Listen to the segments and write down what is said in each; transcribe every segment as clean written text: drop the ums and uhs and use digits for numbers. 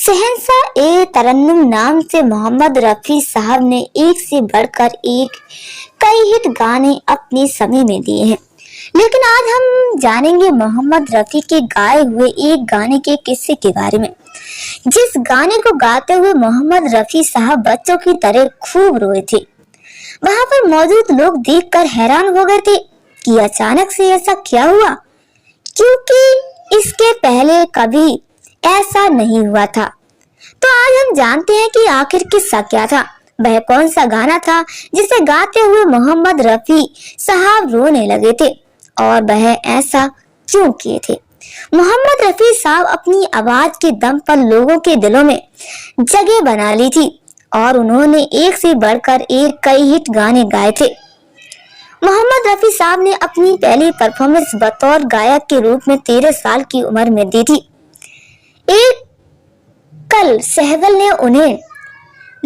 शहंशाह ए तरन्नुम नाम से मोहम्मद रफी साहब ने एक से बढ़कर एक कई हिट गाने अपने समय में दिए हैं। लेकिन आज हम जानेंगे मोहम्मद रफी के गाए हुए एक गाने के किस्से के बारे में, जिस गाने को गाते हुए मोहम्मद रफी साहब बच्चों की तरह खूब रोए थे। वहां पर मौजूद लोग देखकर हैरान हो गए थे कि अचानक से ऐसा क्या हुआ, क्योंकि इसके पहले कभी ऐसा नहीं हुआ था। तो आज हम जानते हैं कि आखिर किस्सा क्या था, वह कौन सा गाना था जिसे गाते हुए मोहम्मद रफी साहब रोने लगे थे और वह ऐसा क्यों किए थे। मोहम्मद रफी साहब अपनी आवाज के दम पर लोगों के दिलों में जगह बना ली थी और उन्होंने एक से बढ़कर एक कई हिट गाने गाए थे। मोहम्मद रफी साहब ने अपनी पहली परफॉर्मेंस बतौर गायक के रूप में 13 साल की उम्र में दी थी। एक कल सहगल ने उन्हें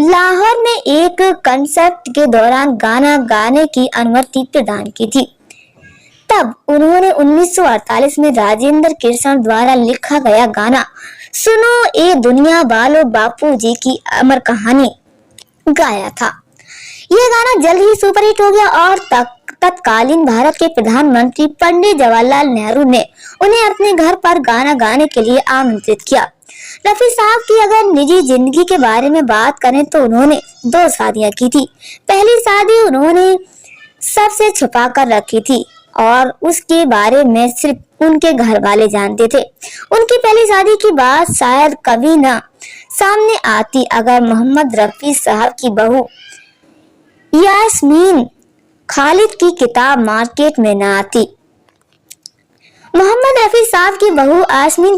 लाहौर में एक कंसर्ट के दौरान गाना गाने की अनुमति प्रदान की थी। तब उन्होंने 1948 में राजेंद्र कृष्ण द्वारा लिखा गया गाना सुनो ए दुनिया वालों बापू जी की अमर कहानी गाया था। यह गाना जल्द ही सुपरहिट हो गया और तत्कालीन भारत के प्रधानमंत्री पंडित जवाहरलाल नेहरू ने उन्हें अपने घर पर गाना गाने के लिए आमंत्रित किया। रफी साहब की अगर निजी जिंदगी के बारे में बात करें तो उन्होंने 2 शादियां की थी। पहली शादी उन्होंने सबसे छुपा कर रखी थी और उसके बारे में सिर्फ उनके घर वाले जानते थे। उनकी पहली शादी की बात शायद कभी ना सामने आती अगर मोहम्मद रफी साहब की बहू यास्मीन खालिद की किताब मार्केट में ना आती। मोहम्मद रफी साहब की बहू यास्मीन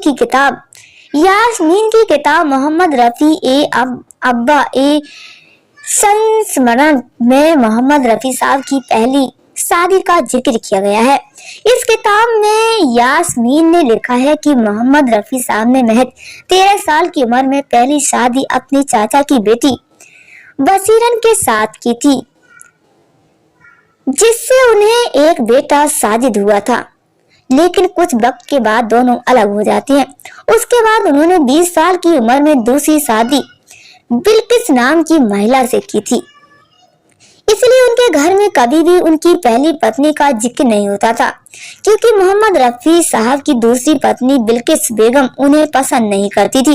की किताब मोहम्मद रफी अब्बा ए संस्मरण में मोहम्मद रफी साहब की पहली शादी का जिक्र किया गया है। इस किताब में यास्मीन ने लिखा है कि मोहम्मद रफी साहब ने महज 13 साल की उम्र में पहली शादी अपने चाचा की बेटी बसीरन के साथ की थी, जिससे उन्हें एक बेटा साजिद हुआ था। लेकिन कुछ वक्त के बाद दोनों अलग हो जाते हैं। उसके बाद उन्होंने 20 साल की उम्र में दूसरी शादी बिल्किस नाम की महिला से की थी। इसलिए उनके घर में कभी भी उनकी पहली पत्नी का जिक्र नहीं होता था, क्योंकि मोहम्मद रफी साहब की दूसरी पत्नी बिल्किस बेगम उन्हें पसंद नहीं करती थी।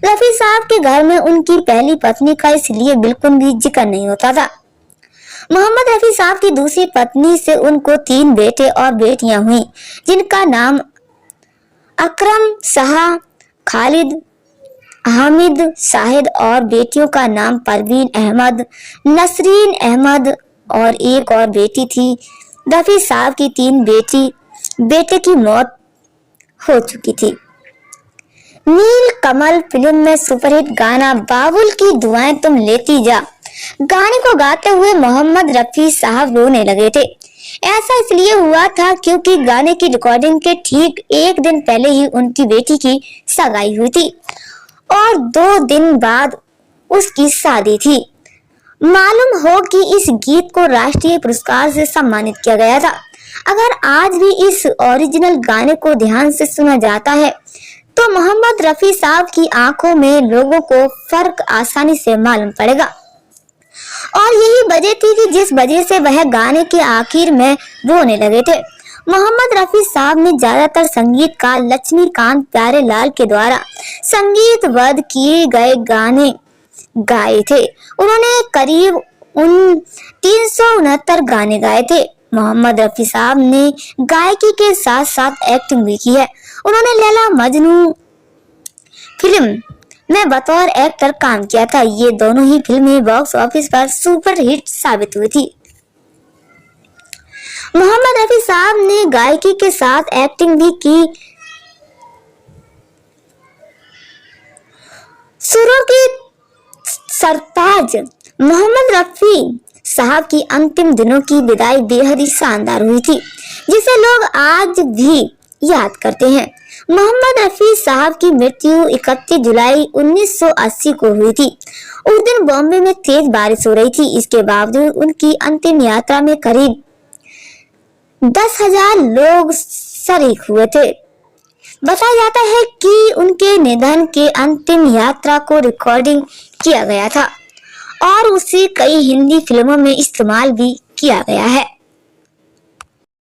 रफी साहब के घर में उनकी पहली पत्नी का इसलिए बिल्कुल भी जिक्र नहीं होता था। मोहम्मद रफी साहब की दूसरी पत्नी से उनको 3 बेटे और बेटियां हुई, जिनका नाम अकरम शाह, खालिद, हामिद, शाहिद और बेटियों का नाम परवीन अहमद, नसरीन अहमद और एक और बेटी थी। रफी साहब की 3 बेटे की मौत हो चुकी थी। नील कमल फिल्म में सुपरहिट गाना बाबुल की दुआएं तुम लेती जा गाने को गाते हुए मोहम्मद रफी साहब रोने लगे थे। ऐसा इसलिए हुआ था क्योंकि गाने की रिकॉर्डिंग के ठीक 1 दिन पहले ही उनकी बेटी की सगाई हुई थी और 2 दिन बाद उसकी शादी थी। मालूम हो कि इस गीत को राष्ट्रीय पुरस्कार से सम्मानित किया गया था। अगर आज भी इस ओरिजिनल गाने को ध्यान से सुना जाता है तो मोहम्मद रफी साहब की आंखों में लोगों को फर्क आसानी से मालूम पड़ेगा। और यही वजह थी कि जिस वजह से वह गाने के आखिर में रोने लगे थे। मोहम्मद रफी साहब ने ज्यादातर संगीतकार लक्ष्मीकांत प्यारेलाल के द्वारा संगीतबद्ध किए गए गाने गाए थे। उन्होंने करीब 369 गाने गाए थे। मोहम्मद रफी साहब ने गायकी के साथ साथ एक्टिंग भी की है। उन्होंने लैला मजनू फिल्म में बतौर एक्टर काम किया था। ये दोनों ही फिल्में बॉक्स ऑफिस पर सुपर हिट साबित हुई थी। मोहम्मद रफी साहब ने गायकी के साथ एक्टिंग भी की। सुरों की सरताज मोहम्मद रफी साहब की अंतिम दिनों की विदाई बेहद ही शानदार हुई थी, जिसे लोग आज भी याद करते हैं। मोहम्मद रफी साहब की मृत्यु 31 जुलाई 1980 को हुई थी। उस दिन बॉम्बे में तेज बारिश हो रही थी। इसके बावजूद उनकी अंतिम यात्रा में करीब 10,000 लोग शरीक हुए थे। बताया जाता है कि उनके निधन के अंतिम यात्रा को रिकॉर्डिंग किया गया था और उसे कई हिंदी फिल्मों में इस्तेमाल भी किया गया है।